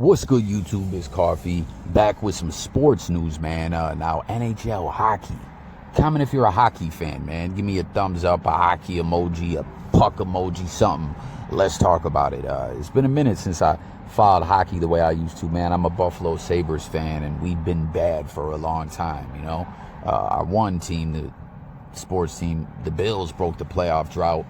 What's good, YouTube? It's Coffee, back with some sports news, man. Now, NHL hockey. Comment if you're a hockey fan, man. Give me a thumbs up, a hockey emoji, a puck emoji, something. Let's talk about it. It's been a minute since I followed hockey the way I used to, man. I'm a Buffalo Sabres fan, and we've been bad for a long time, you know. Our one team, the sports team, the Bills, broke the playoff drought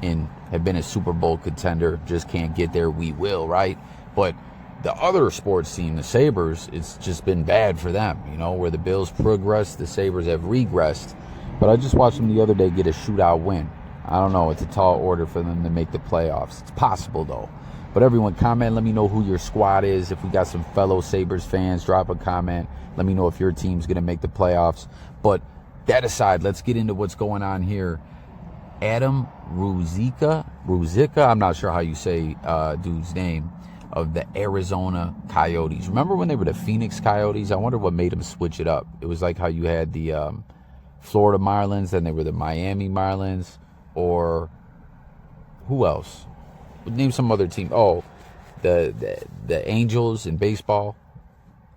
and have been a Super Bowl contender. Just can't get there. We will, right? But the other sports team, the Sabres, it's just been bad for them, you know, where the Bills progressed, the Sabres have regressed. But I just watched them the other day get a shootout win. I don't know, it's a tall order for them to make the playoffs. It's possible, though. But everyone, comment, let me know who your squad is. If we got some fellow Sabres fans, drop a comment. Let me know if your team's going to make the playoffs. But that aside, let's get into what's going on here. Adam Ruzicka, I'm not sure how you say dude's name, of the Arizona Coyotes. Remember when they were the Phoenix Coyotes? I wonder what made them switch it up. It was like how you had the Florida Marlins, then they were the Miami Marlins, or who else? Name some other team. Oh, the Angels in baseball,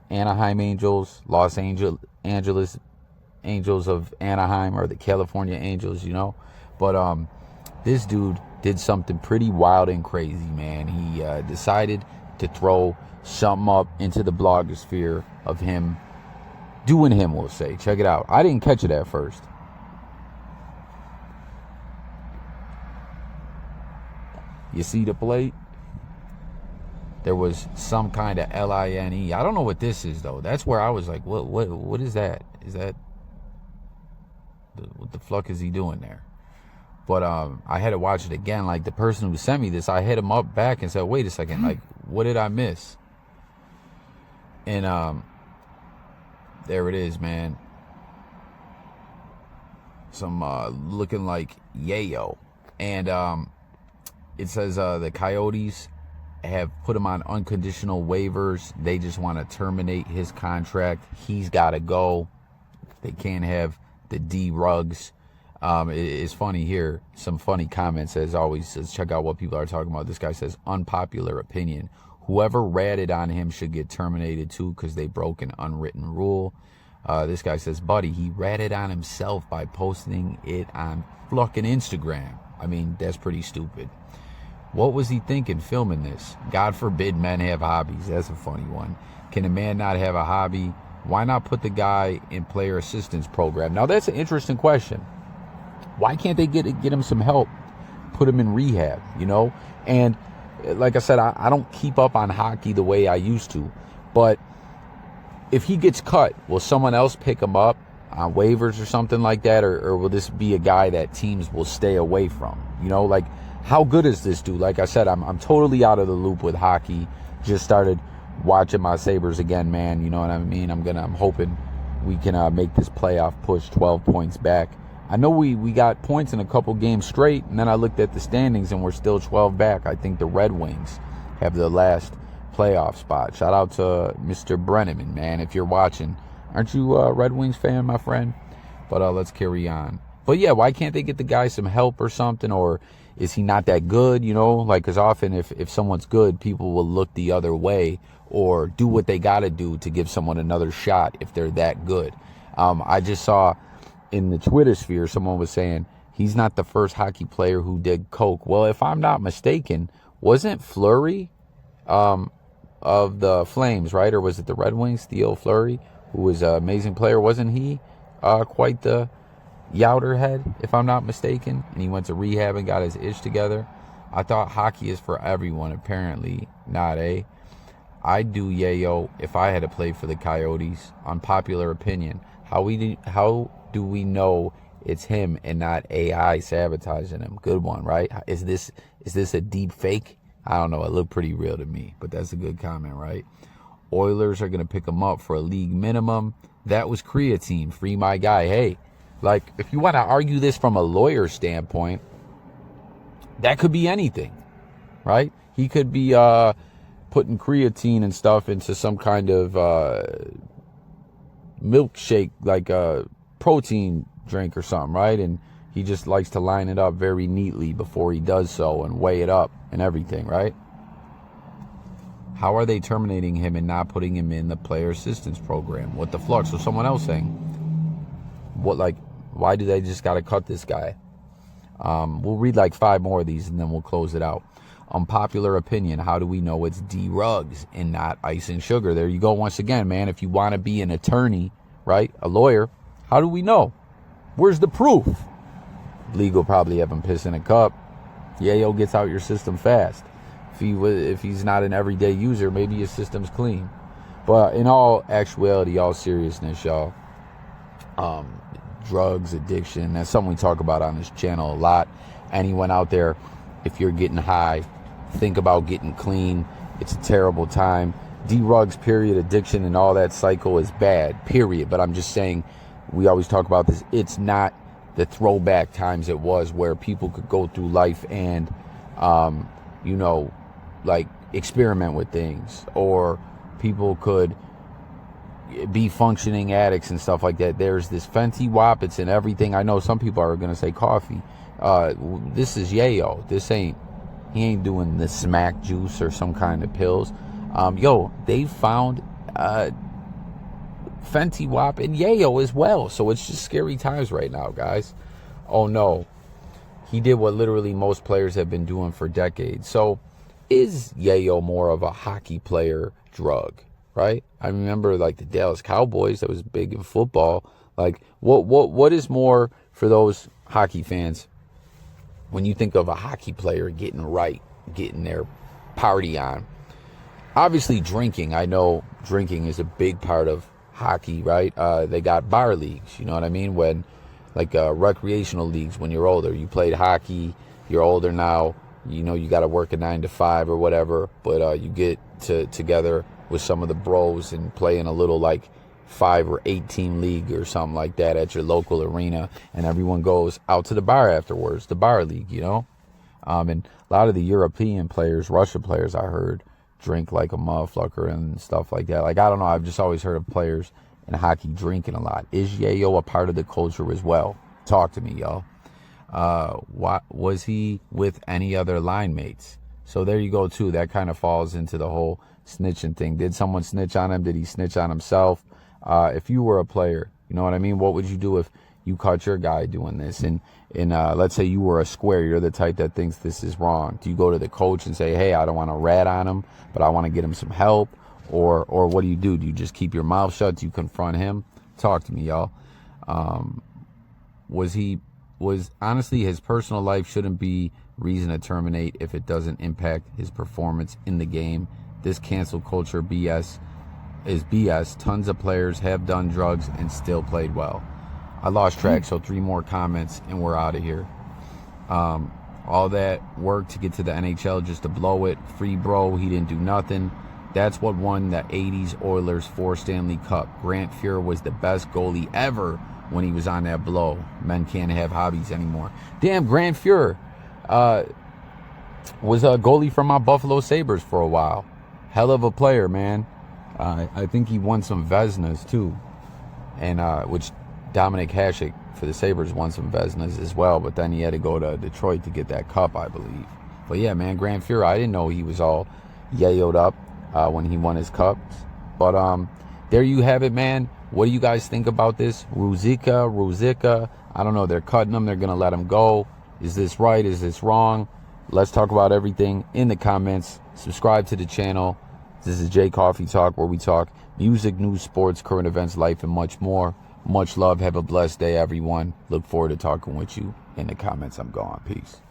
Anaheim Angels, Los Angeles Angels of Anaheim, or the California Angels, you know. But this dude did something pretty wild and crazy, man. He decided to throw something up into the blogosphere of him doing him, we'll say. Check it out. I didn't catch it at first. You see the plate? There was some kind of L-I-N-E. I don't know what this is, though. That's where I was like, what is that? Is that... what the fuck is he doing there? But I had to watch it again. Like, the person who sent me this, I hit him up back and said, wait a second, like, what did I miss? And there it is, man. Some looking like Yayo. And it says the Coyotes have put him on unconditional waivers. They just want to terminate his contract. He's got to go. They can't have the D-Rugs. It's funny here. Some funny comments, as always. Let's check out what people are talking about. This guy says, unpopular opinion. Whoever ratted on him should get terminated too because they broke an unwritten rule. This guy says, buddy, he ratted on himself by posting it on fucking Instagram. I mean, that's pretty stupid. What was he thinking filming this? God forbid men have hobbies. That's a funny one. Can a man not have a hobby? Why not put the guy in player assistance program? Now, that's an interesting question. Why can't they get him some help, put him in rehab, you know? And like I said, I don't keep up on hockey the way I used to. But if he gets cut, will someone else pick him up on waivers or something like that? Or will this be a guy that teams will stay away from? You know, like, how good is this dude? Like I said, I'm totally out of the loop with hockey. Just started watching my Sabres again, man. You know what I mean? I'm hoping we can make this playoff push 12 points back. I know we got points in a couple games straight, and then I looked at the standings, and we're still 12 back. I think the Red Wings have the last playoff spot. Shout out to Mr. Brenneman, man, if you're watching. Aren't you a Red Wings fan, my friend? But let's carry on. But, yeah, why can't they get the guy some help or something? Or is he not that good, you know? Like, because often if someone's good, people will look the other way or do what they got to do to give someone another shot if they're that good. I just saw in the Twitter sphere, someone was saying he's not the first hockey player who did coke. Well, if I'm not mistaken, wasn't Fleury of the Flames, right? Or was it the Red Wings, Theo Fleury, who was an amazing player? Wasn't he quite the youter head, if I'm not mistaken? And he went to rehab and got his ish together. I thought hockey is for everyone. Apparently not, eh? I'd do Yayo if I had to play for the Coyotes. Unpopular opinion. How do we know it's him and not AI sabotaging him? Good one, right? Is this a deep fake? I don't know. It looked pretty real to me, but that's a good comment, right? Oilers are going to pick him up for a league minimum. That was creatine. Free my guy. Hey, like, if you want to argue this from a lawyer standpoint, that could be anything, right? He could be putting creatine and stuff into some kind of milkshake, like a protein drink or something, right? And he just likes to line it up very neatly before he does so and weigh it up and everything, right? How are they terminating him and not putting him in the player assistance program? What the flux? So someone else saying, what, like, why do they just got to cut this guy? We'll read like 5 more of these and then we'll close it out. Unpopular opinion. How do we know it's D-Rugs and not ice and sugar? There you go once again, man. If you want to be an attorney, right, a lawyer, how do we know? Where's the proof? League will probably have him piss in a cup. Yayo gets out your system fast. If he's not an everyday user, maybe his system's clean. But in all actuality, all seriousness, y'all, drugs, addiction, that's something we talk about on this channel a lot. Anyone out there, if you're getting high, think about getting clean. It's a terrible time. D-Rugs, period, addiction and all that cycle is bad, period. But I'm just saying, we always talk about this. It's not the throwback times it was where people could go through life and, you know, like experiment with things, or people could be functioning addicts and stuff like that. There's this Fenty Wap. It's in everything. I know some people are going to say coffee. This is Yayo. He ain't doing the smack juice or some kind of pills. Yo, they found Fenty Wap and Yayo as well. So it's just scary times right now, guys. Oh no. He did what literally most players have been doing for decades. So is Yayo more of a hockey player drug, right? I remember like the Dallas Cowboys, that was big in football. Like what is more for those hockey fans when you think of a hockey player getting right, getting their party on? Obviously drinking. I know drinking is a big part of hockey, right? They got bar leagues, you know what I mean? When like recreational leagues, when you're older, you played hockey, you're older now, you know, you got to work a 9 to 5 or whatever, but you get together with some of the bros and play in a little like 5 or 8 team league or something like that at your local arena, and everyone goes out to the bar afterwards, the bar league, you know? And a lot of the European players, Russian players, I heard, drink like a motherfucker and stuff like that. Like, I don't know, I've just always heard of players in hockey drinking a lot. Is Yayo a part of the culture as well? Talk to me, y'all. Was he with any other line mates? So there you go too. That kind of falls into the whole snitching thing. Did someone snitch on him? Did he snitch on himself? If you were a player, you know what I mean? What would you do if you caught your guy doing this? And let's say you were a square, you're the type that thinks this is wrong. Do you go to the coach and say, hey, I don't want to rat on him, but I want to get him some help? Or what do? Do you just keep your mouth shut? Do you confront him? Talk to me, y'all. Was honestly, his personal life shouldn't be reason to terminate if it doesn't impact his performance in the game. This cancel culture BS is BS. Tons of players have done drugs and still played well. I lost track, so 3 more comments and we're out of here. All that work to get to the NHL just to blow it. Free bro, he didn't do nothing. That's what won the 80s Oilers 4 Stanley Cup. Grant Fuhr was the best goalie ever when he was on that blow. Men can't have hobbies anymore. Damn, Grant Fuhr was a goalie from my Buffalo Sabres for a while. Hell of a player, man. I think he won some Vezinas too, and which Dominic Hasek for the Sabres won some Vezinas as well, but then he had to go to Detroit to get that cup, I believe. But yeah, man, Grant Fuhr, I didn't know he was all yayoed up when he won his cups. But there you have it, man. What do you guys think about this? Ruzicka, I don't know. They're cutting him. They're going to let him go. Is this right? Is this wrong? Let's talk about everything in the comments. Subscribe to the channel. This is J Coffee Talk, where we talk music, news, sports, current events, life, and much more. Much love. Have a blessed day, everyone. Look forward to talking with you in the comments. I'm gone. Peace.